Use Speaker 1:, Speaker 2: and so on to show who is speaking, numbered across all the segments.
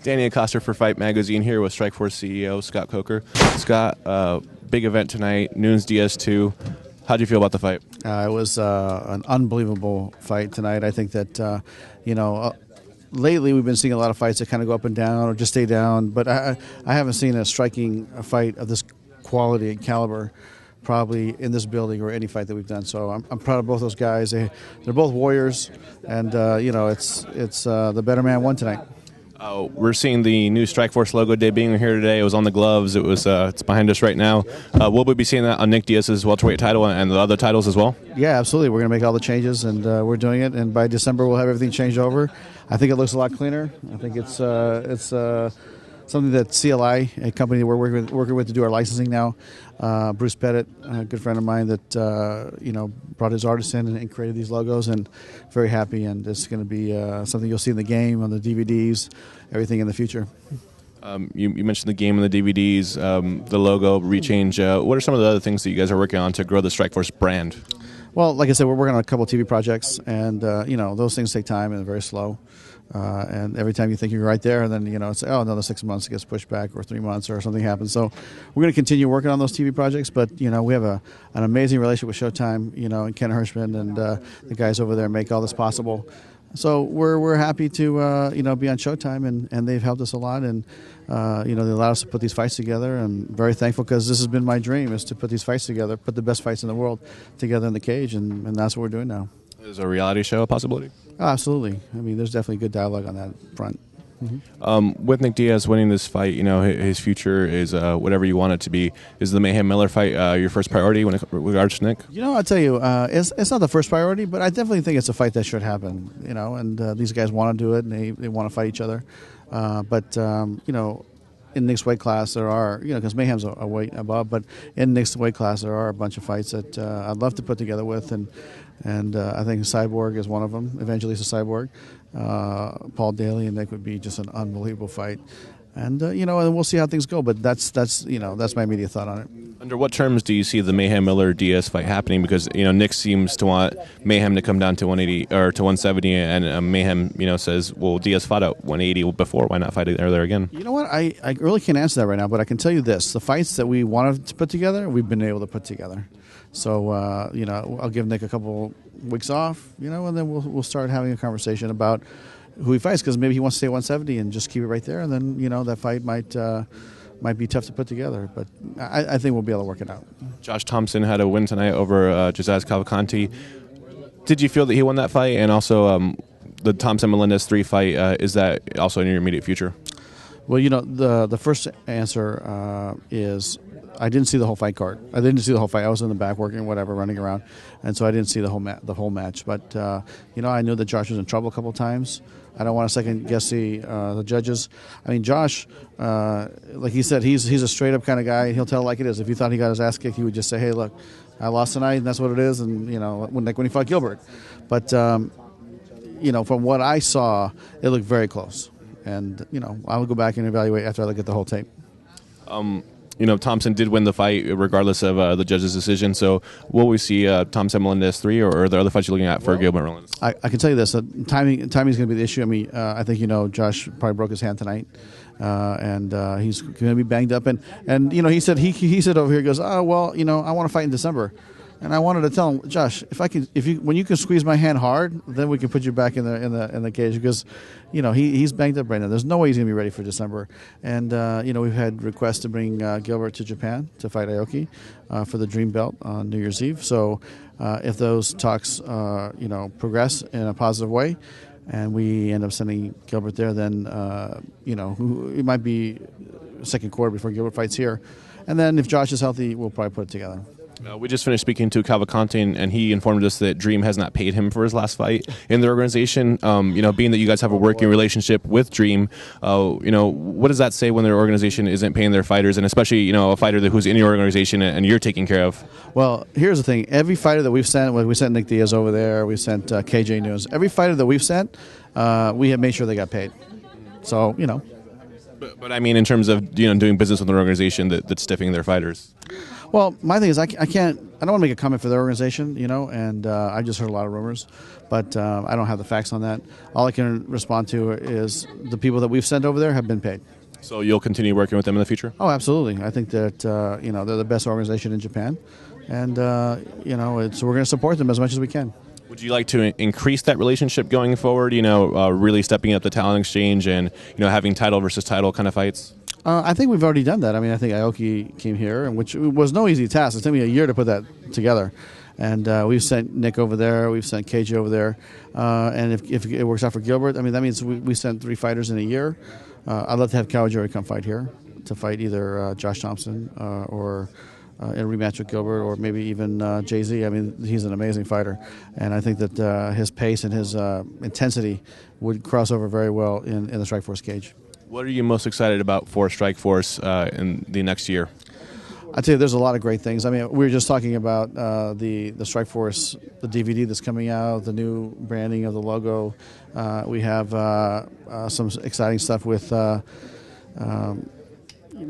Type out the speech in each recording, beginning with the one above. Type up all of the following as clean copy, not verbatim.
Speaker 1: Danny Acosta for Fight Magazine here with Strikeforce CEO Scott Coker. Scott, big event tonight, Nunes Diaz 2. How do you feel about the fight?
Speaker 2: It was an unbelievable fight tonight. I think that, lately we've been seeing a lot of fights that kind of go up and down or just stay down, but I haven't seen a striking fight of this quality and caliber probably in this building or any fight that we've done. So I'm proud of both those guys. They're both warriors, and it's the better man won tonight.
Speaker 1: We're seeing the new Strikeforce logo debuting here today. It was on the gloves. It's behind us right now. Will we be seeing that on Nick Diaz's welterweight title and the other titles as well?
Speaker 2: Yeah, absolutely. We're going to make all the changes, and we're doing it. And by December, we'll have everything changed over. I think it looks a lot cleaner. I think it's something that CLI, a company that we're working with to do our licensing now. Bruce Pettit, a good friend of mine that brought his artists in and created these logos, and very happy. And it's going to be something you'll see in the game, on the DVDs, everything in the future.
Speaker 1: You mentioned the game and the DVDs, the logo, rechange. What are some of the other things that you guys are working on to grow the Strikeforce brand?
Speaker 2: Well, like I said, we're working on a couple of TV projects, and those things take time and very slow. And every time you think you're right there, and then it's another 6 months gets pushed back, or 3 months, or something happens. So we're going to continue working on those TV projects, but we have an amazing relationship with Showtime, and Ken Hirschman and the guys over there make all this possible. So we're happy to be on Showtime, and they've helped us a lot, and they allowed us to put these fights together. And very thankful, because this has been my dream, is to put these fights together, put the best fights in the world together in the cage, and that's what we're doing now.
Speaker 1: Is a reality show a possibility?
Speaker 2: Oh, absolutely. I mean, there's definitely good dialogue on that front.
Speaker 1: Mm-hmm. With Nick Diaz winning this fight, his future is whatever you want it to be. Is the Mayhem Miller fight your first priority when it regards to Nick?
Speaker 2: I'll tell you, it's not the first priority, but I definitely think it's a fight that should happen. And these guys want to do it, and they want to fight each other. But in Nick's weight class, there are, because Mayhem's a weight above, but in Nick's weight class, there are a bunch of fights that I'd love to put together with, and I think Cyborg is one of them. Evangelista Cyborg, Paul Daly and Nick would be just an unbelievable fight, and and we'll see how things go. But that's my immediate thought on it.
Speaker 1: Under what terms do you see the Mayhem Miller Diaz fight happening? Because Nick seems to want Mayhem to come down to 180 or to 170, and Mayhem says, well, Diaz fought at 180 before. Why not fight it there again?
Speaker 2: You know what? I really can't answer that right now, but I can tell you this: the fights that we wanted to put together, we've been able to put together. So I'll give Nick a couple weeks off, and then we'll start having a conversation about who he fights, because maybe he wants to stay 170 and just keep it right there, and then that fight might be tough to put together, but I think we'll be able to work it out.
Speaker 1: Josh Thompson had a win tonight over Diaz Cavalcanti. Did you feel that he won that fight? And also the Thompson-Melendez 3 fight, is that also in your immediate future?
Speaker 2: Well, the first answer is I didn't see the whole fight card. I didn't see the whole fight. I was in the back working, running around, and so I didn't see the whole match. But I knew that Josh was in trouble a couple of times. I don't want to second guess the judges. I mean, Josh, like he said, he's a straight up kind of guy. He'll tell it like it is. If he thought he got his ass kicked, he would just say, "Hey, look, I lost tonight, and that's what it is." And when he fought Gilbert, but from what I saw, it looked very close. And I will go back and evaluate after I look at the whole tape.
Speaker 1: Thompson did win the fight regardless of the judge's decision. So will we see Thompson-Melendez 3, or are there other fights you're looking at for Gilbert Melendez?
Speaker 2: I can tell you this. Timing is going to be the issue. I mean, I think Josh probably broke his hand tonight. And he's going to be banged up. And he said over here, he goes, I want to fight in December. And I wanted to tell him, Josh, when you can squeeze my hand hard, then we can put you back in the cage, because, he's banged up right now. There's no way he's going to be ready for December. And we've had requests to bring Gilbert to Japan to fight Aoki for the Dream Belt on New Year's Eve. So if those talks progress in a positive way, and we end up sending Gilbert there, then it might be second quarter before Gilbert fights here. And then if Josh is healthy, we'll probably put it together.
Speaker 1: We just finished speaking to Cavalcanti, and he informed us that Dream has not paid him for his last fight in their organization. Being that you guys have a working relationship with Dream, what does that say when their organization isn't paying their fighters, and especially a fighter who's in your organization and you're taking care of?
Speaker 2: Well, here's the thing: every fighter that we've sent, we sent Nick Diaz over there, we sent KJ Nunes. Every fighter that we've sent, we have made sure they got paid. So
Speaker 1: But I mean, in terms of doing business with an organization that's stiffing their fighters.
Speaker 2: Well, my thing is I don't want to make a comment for the organization, and I just heard a lot of rumors, but I don't have the facts on that. All I can respond to is the people that we've sent over there have been paid.
Speaker 1: So you'll continue working with them in the future?
Speaker 2: Oh, absolutely. I think that they're the best organization in Japan, and so we're going to support them as much as we can.
Speaker 1: Would you like to increase that relationship going forward? Really stepping up the talent exchange and having title versus title kind of fights.
Speaker 2: I think we've already done that. I mean, I think Aoki came here, and which was no easy task. It took me a year to put that together. And we've sent Nick over there. We've sent KJ over there. And if it works out for Gilbert, I mean, that means we sent 3 fighters in a year. I'd love to have Kawajiri come fight here, to fight either Josh Thompson or in a rematch with Gilbert, or maybe even Jay-Z. I mean, he's an amazing fighter. And I think that his pace and his intensity would cross over very well in the Strikeforce cage.
Speaker 1: What are you most excited about for Strikeforce in the next year?
Speaker 2: I'd say there's a lot of great things. I mean, we were just talking about the Strikeforce, the DVD that's coming out, the new branding of the logo. We have some exciting stuff with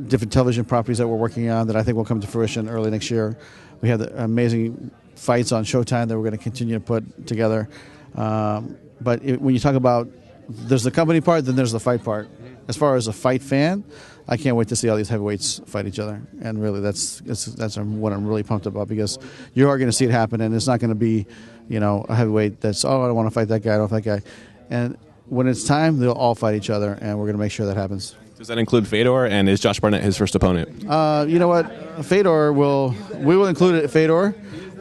Speaker 2: different television properties that we're working on that I think will come to fruition early next year. We have the amazing fights on Showtime that we're going to continue to put together. But when you talk about, there's the company part, then there's the fight part. As far as a fight fan, I can't wait to see all these heavyweights fight each other. And really, that's what I'm really pumped about, because you are going to see it happen, and it's not going to be, a heavyweight that's, I don't want to fight that guy, I don't fight that guy. And when it's time, they'll all fight each other, and we're going to make sure that happens.
Speaker 1: Does that include Fedor, and is Josh Barnett his first opponent?
Speaker 2: You know what? We will include it, Fedor.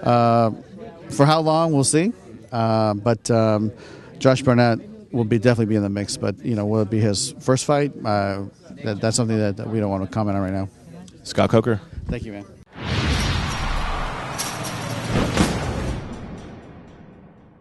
Speaker 2: For how long, we'll see. But Josh Barnett will definitely be in the mix, but will it be his first fight? That's something that we don't want to comment on right now.
Speaker 1: Scott Coker.
Speaker 2: Thank you, man.